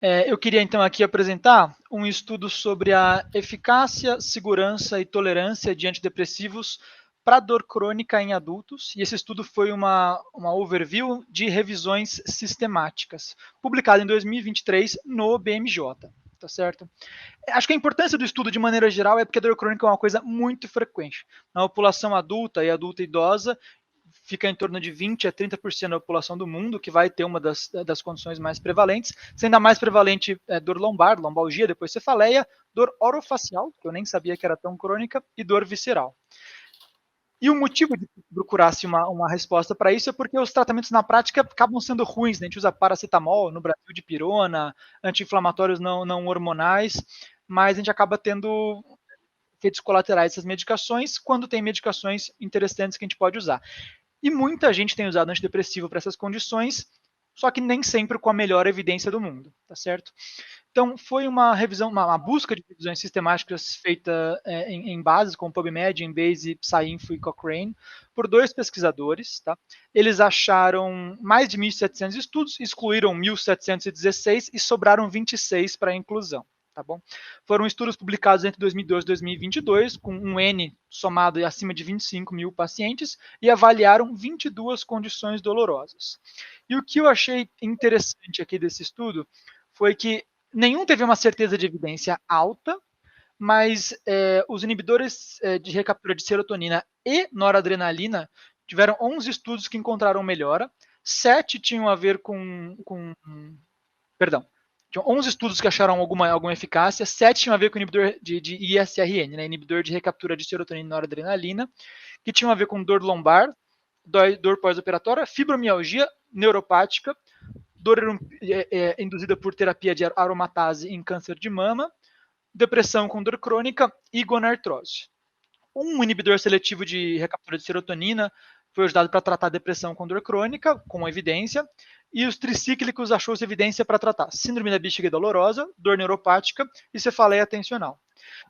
Eu queria então aqui apresentar um estudo sobre a eficácia, segurança e tolerância de antidepressivos para dor crônica em adultos, e esse estudo foi uma overview de revisões sistemáticas, publicado em 2023 no BMJ, tá certo? Acho que a importância do estudo de maneira geral é porque a dor crônica é uma coisa muito frequente. Na população adulta e adulta idosa, fica em torno de 20 a 30% da população do mundo que vai ter uma das condições mais prevalentes, sendo a mais prevalente dor lombar, lombalgia, depois cefaleia, dor orofacial, que eu nem sabia que era tão crônica, e dor visceral. E o motivo de procurar-se uma resposta para isso é porque os tratamentos na prática acabam sendo ruins, né? A gente usa paracetamol, no Brasil de pirona, anti-inflamatórios não hormonais, mas a gente acaba tendo efeitos colaterais dessas medicações quando tem medicações interessantes que a gente pode usar. E muita gente tem usado antidepressivo para essas condições, só que nem sempre com a melhor evidência do mundo, tá certo? Então, foi uma revisão, uma busca de revisões sistemáticas feita em bases como PubMed, Embase, Psyinfo e Cochrane, por dois pesquisadores. Tá? Eles acharam mais de 1.700 estudos, excluíram 1.716 e sobraram 26 para inclusão. Tá bom? Foram estudos publicados entre 2012 e 2022, com um N somado acima de 25 mil pacientes, e avaliaram 22 condições dolorosas. E o que eu achei interessante aqui desse estudo foi que nenhum teve uma certeza de evidência alta, mas os inibidores de recaptura de serotonina e noradrenalina tiveram 11 estudos que encontraram melhora, 7 tinham a ver perdão, tinham 11 estudos que acharam alguma eficácia, 7 tinham a ver com inibidor de ISRN, né, inibidor de recaptura de serotonina e noradrenalina, que tinham a ver com dor lombar, dor pós-operatória, fibromialgia neuropática, dor induzida por terapia de aromatase em câncer de mama, depressão com dor crônica e gonartrose. Um inibidor seletivo de recaptura de serotonina foi usado para tratar depressão com dor crônica, com evidência, e os tricíclicos achou-se evidência para tratar síndrome da bexiga dolorosa, dor neuropática e cefaleia tensional.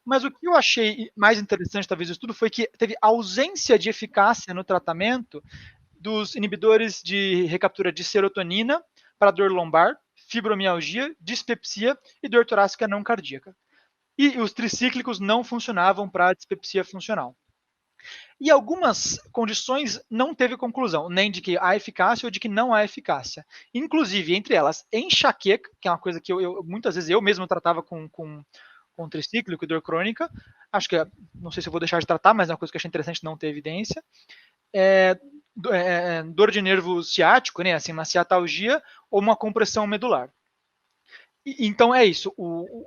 Mas o que eu achei mais interessante, talvez, do estudo foi que teve ausência de eficácia no tratamento dos inibidores de recaptura de serotonina para dor lombar, fibromialgia, dispepsia e dor torácica não cardíaca. E os tricíclicos não funcionavam para a dispepsia funcional. E algumas condições não teve conclusão, nem de que há eficácia ou de que não há eficácia. Inclusive, entre elas, enxaqueca, que é uma coisa que muitas vezes eu mesmo tratava com tricíclico e dor crônica. Acho que, não sei se eu vou deixar de tratar, mas é uma coisa que eu achei interessante não ter evidência. Dor de nervo ciático, né, assim, uma ciatalgia ou uma compressão medular. Então é isso.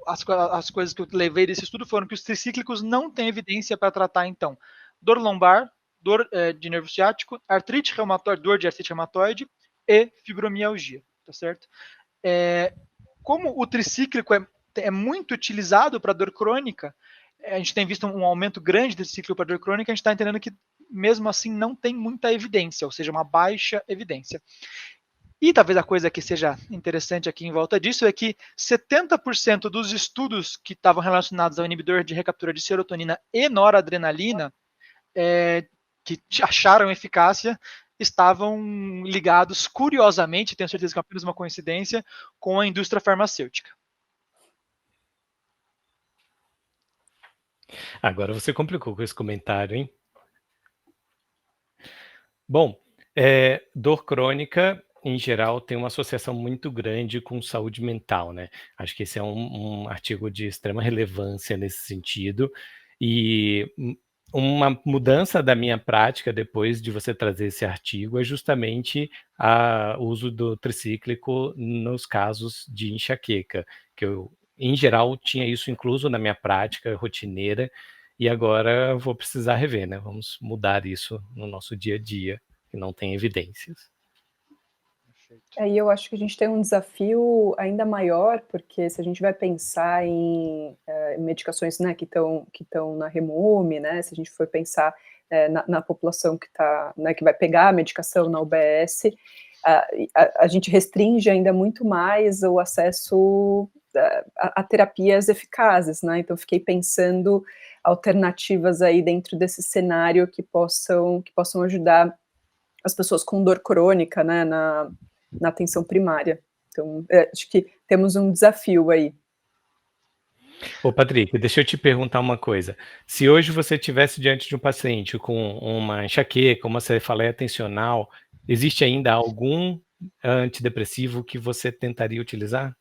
As coisas que eu levei desse estudo foram que os tricíclicos não têm evidência para tratar, então, dor lombar, dor de nervo ciático, artrite reumatoide, dor de artrite reumatoide e fibromialgia, tá certo? Como o tricíclico é muito utilizado para dor crônica, a gente tem visto um aumento grande desse ciclo para dor crônica, a gente está entendendo que mesmo assim não tem muita evidência, ou seja, uma baixa evidência. E talvez a coisa que seja interessante aqui em volta disso é que 70% dos estudos que estavam relacionados ao inibidor de recaptura de serotonina e noradrenalina, que acharam eficácia, estavam ligados, curiosamente, tenho certeza que é apenas uma coincidência, com a indústria farmacêutica. Agora você complicou com esse comentário, hein? Bom, dor crônica, em geral, tem uma associação muito grande com saúde mental, né? Acho que esse é um artigo de extrema relevância nesse sentido. E uma mudança da minha prática depois de você trazer esse artigo é justamente o uso do tricíclico nos casos de enxaqueca, que eu, em geral, tinha isso incluso na minha prática rotineira, e agora vou precisar rever, né? Vamos mudar isso no nosso dia a dia, que não tem evidências. E eu acho que a gente tem um desafio ainda maior, porque se a gente vai pensar em medicações, né, que estão na REMUME, né, se a gente for pensar na população né, que vai pegar a medicação na UBS, a gente restringe ainda muito mais o acesso a terapias eficazes, né? Então fiquei pensando alternativas aí dentro desse cenário que possam ajudar as pessoas com dor crônica, né, na atenção primária. Então, acho que temos um desafio aí. Ô, Patrick, deixa eu te perguntar uma coisa. Se hoje você estivesse diante de um paciente com uma enxaqueca, uma cefaleia atencional, existe ainda algum antidepressivo que você tentaria utilizar?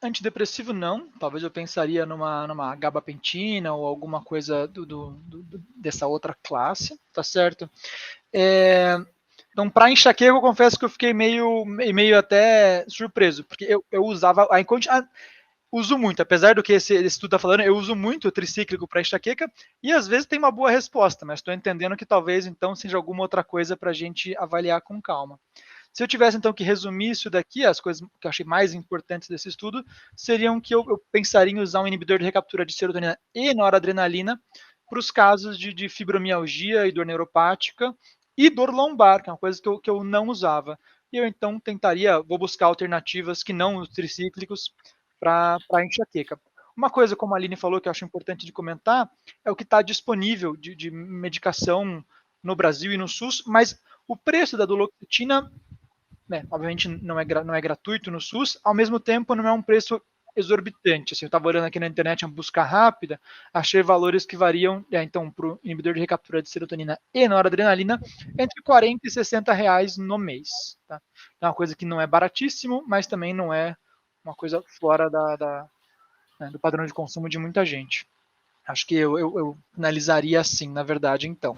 Antidepressivo não, talvez eu pensaria numa gabapentina ou alguma coisa dessa outra classe, tá certo? Então, para enxaqueca, eu confesso que eu fiquei meio até surpreso, porque eu usava uso muito, apesar do que esse estudo está falando, eu uso muito o tricíclico para enxaqueca e às vezes tem uma boa resposta, mas estou entendendo que talvez então seja alguma outra coisa para a gente avaliar com calma. Se eu tivesse então que resumir isso daqui, as coisas que eu achei mais importantes desse estudo seriam que eu pensaria em usar um inibidor de recaptura de serotonina e noradrenalina para os casos de fibromialgia e dor neuropática e dor lombar, que é uma coisa que eu não usava. E eu então vou buscar alternativas que não os tricíclicos para enxaqueca. Uma coisa, como a Aline falou, que eu acho importante de comentar, é o que está disponível de medicação no Brasil e no SUS, mas o preço da duloxetina, obviamente não é gratuito no SUS, ao mesmo tempo não é um preço exorbitante. Assim, eu estava olhando aqui na internet uma busca rápida, achei valores que variam, então, para o inibidor de recaptura de serotonina e noradrenalina, entre 40 e 60 reais no mês. Tá? É uma coisa que não é baratíssimo, mas também não é uma coisa fora do padrão de consumo de muita gente. Acho que eu finalizaria assim, na verdade, então.